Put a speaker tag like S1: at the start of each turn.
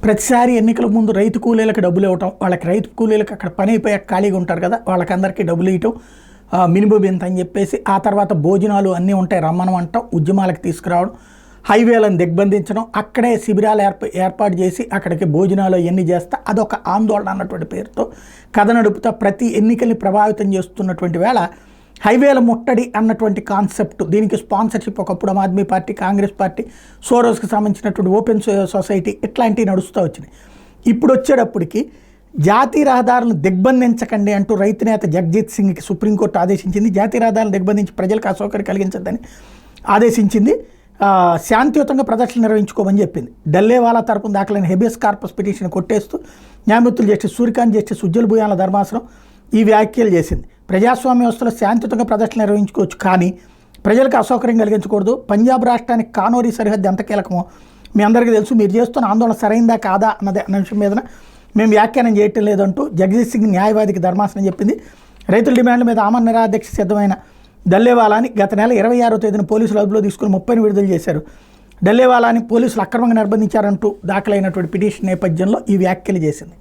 S1: ప్రతిసారి ఎన్నికల ముందు రైతు కూలీలకు డబ్బులు ఇవ్వటం, వాళ్ళకి రైతు కూలీలకు అక్కడ పని అయిపోయాక ఖాళీగా ఉంటారు కదా, వాళ్ళకందరికీ డబ్బులు ఇవ్వటం, మినిమం ఎంత అని చెప్పేసి, ఆ తర్వాత భోజనాలు అన్నీ ఉంటాయి రమ్మనం అంటాం, ఉద్యమాలకు తీసుకురావడం, హైవేలను దిగ్బంధించడం, అక్కడే శిబిరాలు ఏర్పాటు చేసి అక్కడికి భోజనాలు ఇవన్నీ చేస్తా అదొక ఆందోళన అన్నటువంటి పేరుతో కథ నడుపుతా ప్రతి ఎన్నికల్ని ప్రభావితం చేస్తున్నటువంటి వేళ హైవేల ముట్టడి అన్నటువంటి కాన్సెప్ట్, దీనికి స్పాన్సర్షిప్ ఒకప్పుడు ఆమ్ ఆద్మీ పార్టీ, కాంగ్రెస్ పార్టీ, సోరోస్కి సంబంధించినటువంటి ఓపెన్ సొసైటీ ఇట్లాంటివి నడుస్తూ వచ్చినాయి. ఇప్పుడు వచ్చేటప్పటికి జాతీయ రహదారులను దిగ్బంధించకండి అంటూ రైతు నేత జగజిత్ సింగ్కి సుప్రీంకోర్టు ఆదేశించింది. జాతీయ రహదారులను దిగ్బంధించి ప్రజలకు అసౌకర్యం కలిగించద్దని ఆదేశించింది. శాంతియుతంగా ప్రదర్శన నిర్వహించుకోమని చెప్పింది. డల్లేవాలా తరపున దాఖలైన హెబియస్ కార్పస్ పిటిషన్ కొట్టేస్తూ న్యాయమూర్తులు జస్టిస్ సూర్యకాంత్, జస్టిస్ ఉజ్జల్ భూయాల ధర్మాసనం ఈ వ్యాఖ్యలు చేసింది. ప్రజాస్వామ్య వ్యవస్థలో శాంతియుతంగా ప్రదర్శన నిర్వహించుకోవచ్చు, కానీ ప్రజలకు అసౌకర్యం కలిగించకూడదు. పంజాబ్ రాష్ట్రానికి కానోరీ సరిహద్దు ఎంత కీలకమో మీ అందరికీ తెలుసు. మీరు చేస్తున్న ఆందోళన సరైందా కాదా అన్న అంశం మీద మేము వ్యాఖ్యానం చేయటం లేదంటూ జగజిత్ సింగ్ న్యాయవాదికి ధర్మాసనం చెప్పింది. రైతుల డిమాండ్ల మీద ఆమరణ నిరాదీక్ష సిద్ధమైన డల్లేవాలాని గత నెల 26వ తేదీన పోలీసులు అదుపులో తీసుకుని 30ని విడుదల చేశారు. డల్లేవాలాని పోలీసులు అక్రమంగా నిర్బంధించారంటూ దాఖలైనటువంటి పిటిషన్ నేపథ్యంలో ఈ వ్యాఖ్యలు చేసింది.